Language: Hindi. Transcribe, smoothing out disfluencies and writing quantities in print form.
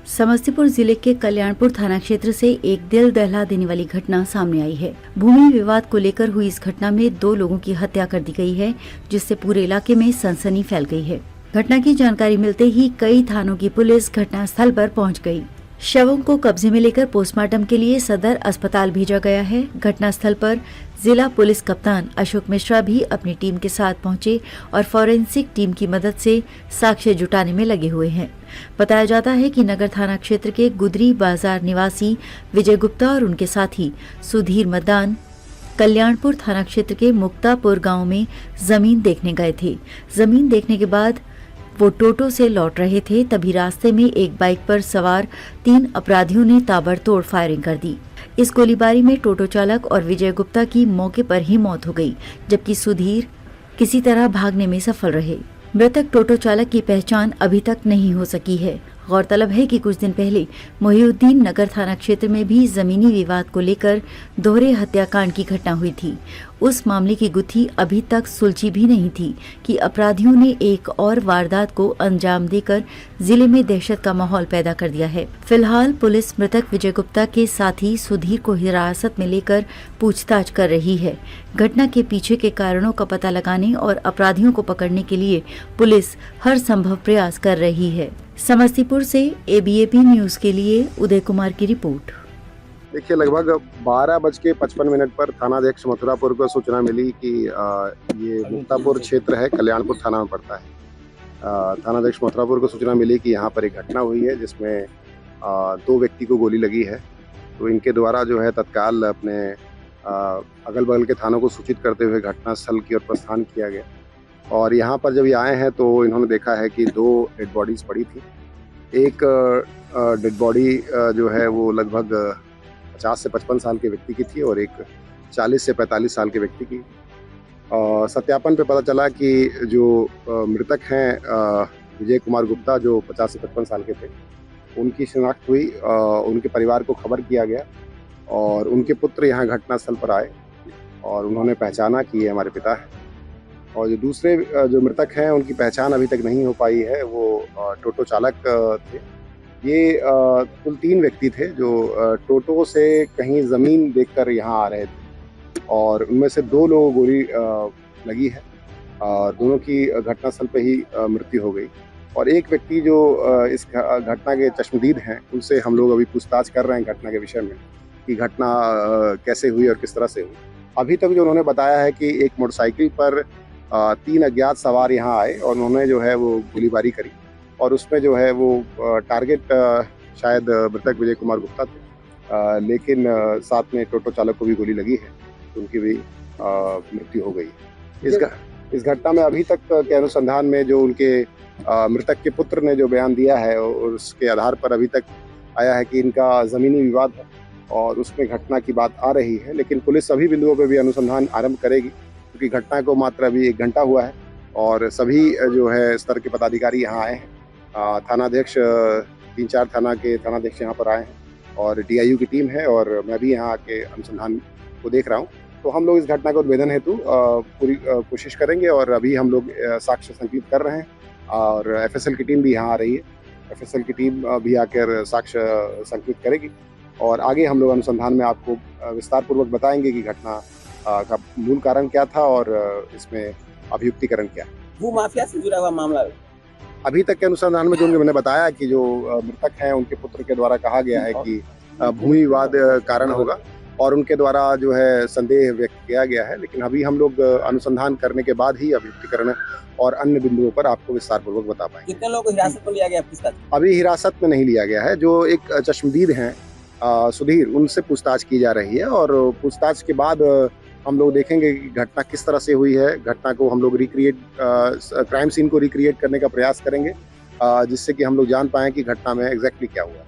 समस्तीपुर जिले के कल्याणपुर थाना क्षेत्र से एक दिल दहला देने वाली घटना सामने आई है। भूमि विवाद को लेकर हुई इस घटना में 2 लोगों की हत्या कर दी गई है, जिससे पूरे इलाके में सनसनी फैल गई है। घटना की जानकारी मिलते ही कई थानों की पुलिस घटनास्थल पर पहुंच गई। शवों को कब्जे में लेकर पोस्टमार्टम के लिए सदर अस्पताल भेजा गया है। घटनास्थल पर जिला पुलिस कप्तान अशोक मिश्रा भी अपनी टीम के साथ पहुंचे और फॉरेंसिक टीम की मदद से साक्ष्य जुटाने में लगे हुए हैं। बताया जाता है कि नगर थाना क्षेत्र के गुदरी बाजार निवासी विजय गुप्ता और उनके साथी सुधीर मदान कल्याणपुर थाना क्षेत्र के मुक्तापुर गांव में जमीन देखने गए थे। जमीन देखने के बाद वो टोटो से लौट रहे थे, तभी रास्ते में एक बाइक पर सवार 3 अपराधियों ने ताबड़तोड़ फायरिंग कर दी। इस गोलीबारी में टोटो चालक और विजय गुप्ता की मौके पर ही मौत हो गई, जबकि सुधीर किसी तरह भागने में सफल रहे। मृतक टोटो चालक की पहचान अभी तक नहीं हो सकी है। गौरतलब है कि कुछ दिन पहले मोहिउद्दीन नगर थाना क्षेत्र में भी जमीनी विवाद को लेकर दोहरे हत्याकांड की घटना हुई थी। उस मामले की गुत्थी अभी तक सुलझी भी नहीं थी कि अपराधियों ने एक और वारदात को अंजाम देकर जिले में दहशत का माहौल पैदा कर दिया है। फिलहाल पुलिस मृतक विजय गुप्ता के साथी सुधीर को हिरासत में लेकर पूछताछ कर रही है। घटना के पीछे के कारणों का पता लगाने और अपराधियों को पकड़ने के लिए पुलिस हर संभव प्रयास कर रही है। समस्तीपुर से ABAP न्यूज के लिए उदय कुमार की रिपोर्ट। देखिए, लगभग 12:55 पर थानाध्यक्ष मथुरापुर को सूचना मिली कि ये मुक्तापुर क्षेत्र है, कल्याणपुर थाना में पड़ता है। थानाध्यक्ष मथुरापुर को सूचना मिली कि यहाँ पर एक घटना हुई है जिसमें 2 व्यक्ति को गोली लगी है। तो इनके द्वारा जो है तत्काल अपने अगल बगल के थानों को सूचित करते हुए घटनास्थल की ओर प्रस्थान किया गया। और यहाँ पर जब ये आए हैं तो इन्होंने देखा है कि 2 डेड बॉडीज़ पड़ी थी। एक डेड बॉडी जो है वो लगभग 50 से 55 साल के व्यक्ति की थी और एक 40 से 45 साल के व्यक्ति की। सत्यापन पे पता चला कि जो मृतक हैं विजय कुमार गुप्ता, जो 50 से 55 साल के थे, उनकी शिनाख्त हुई। उनके परिवार को खबर किया गया और उनके पुत्र यहाँ घटनास्थल पर आए और उन्होंने पहचाना कि ये हमारे पिता हैं। और जो दूसरे जो मृतक हैं उनकी पहचान अभी तक नहीं हो पाई है। वो टोटो चालक थे। ये कुल 3 व्यक्ति थे जो टोटो से कहीं ज़मीन देखकर यहाँ आ रहे थे और उनमें से 2 लोगों को गोली लगी है और दोनों की घटनास्थल पे ही मृत्यु हो गई। और एक व्यक्ति जो इस घटना के चश्मदीद हैं, उनसे हम लोग अभी पूछताछ कर रहे हैं घटना के विषय में कि घटना कैसे हुई और किस तरह से हुई। अभी तक जो उन्होंने बताया है कि एक मोटरसाइकिल पर 3 अज्ञात सवार यहाँ आए और उन्होंने जो है वो गोलीबारी करी और उसमें जो है वो टारगेट शायद मृतक विजय कुमार गुप्ता थे, लेकिन साथ में टोटो चालक को भी गोली लगी है, तो उनकी भी मृत्यु हो गई। इस घटना में अभी तक के अनुसंधान में जो उनके मृतक के पुत्र ने जो बयान दिया है और उसके आधार पर अभी तक आया है कि इनका ज़मीनी विवाद है और उसमें घटना की बात आ रही है। लेकिन पुलिस सभी बिंदुओं पर भी अनुसंधान आरंभ करेगी क्योंकि घटना को मात्र अभी 1 घंटा हुआ है और सभी जो है स्तर के पदाधिकारी यहाँ आए हैं। थानाध्यक्ष 3-4 थाना के थानाध्यक्ष यहाँ पर आए हैं और DIU की टीम है और मैं भी यहाँ के अनुसंधान को देख रहा हूँ। तो हम लोग इस घटना को उद्भेदन हेतु पूरी कोशिश करेंगे और अभी हम लोग साक्ष्य संकलित कर रहे हैं और FSL की टीम भी यहाँ आ रही है। FSL की टीम भी आकर साक्ष्य संकलित करेगी और आगे हम लोग अनुसंधान में आपको विस्तार पूर्वक बताएंगे कि घटना का मूल कारण क्या था और इसमें अभियुक्तिकरण क्या है। वो माफिया से जुड़ा हुआ मामला अभी तक के अनुसंधान में जो मैंने बताया कि जो मृतक हैं उनके पुत्र के द्वारा कहा गया है कि भूमि विवाद कारण होगा और उनके द्वारा जो है संदेह व्यक्त किया गया है। लेकिन अभी हम लोग अनुसंधान करने के बाद ही अभियुक्तिकरण और अन्य बिंदुओं पर आपको विस्तार पूर्वक बता पाएंगे। कितने लोगों को हिरासत में लिया गया? अभी हिरासत में नहीं लिया गया है। जो एक चश्मदीद हैं सुधीर, उनसे पूछताछ की जा रही है और पूछताछ के बाद हम लोग देखेंगे कि घटना किस तरह से हुई है। घटना को हम लोग क्राइम सीन को रिक्रिएट करने का प्रयास करेंगे जिससे कि हम लोग जान पाएं कि घटना में एग्जैक्टली क्या हुआ।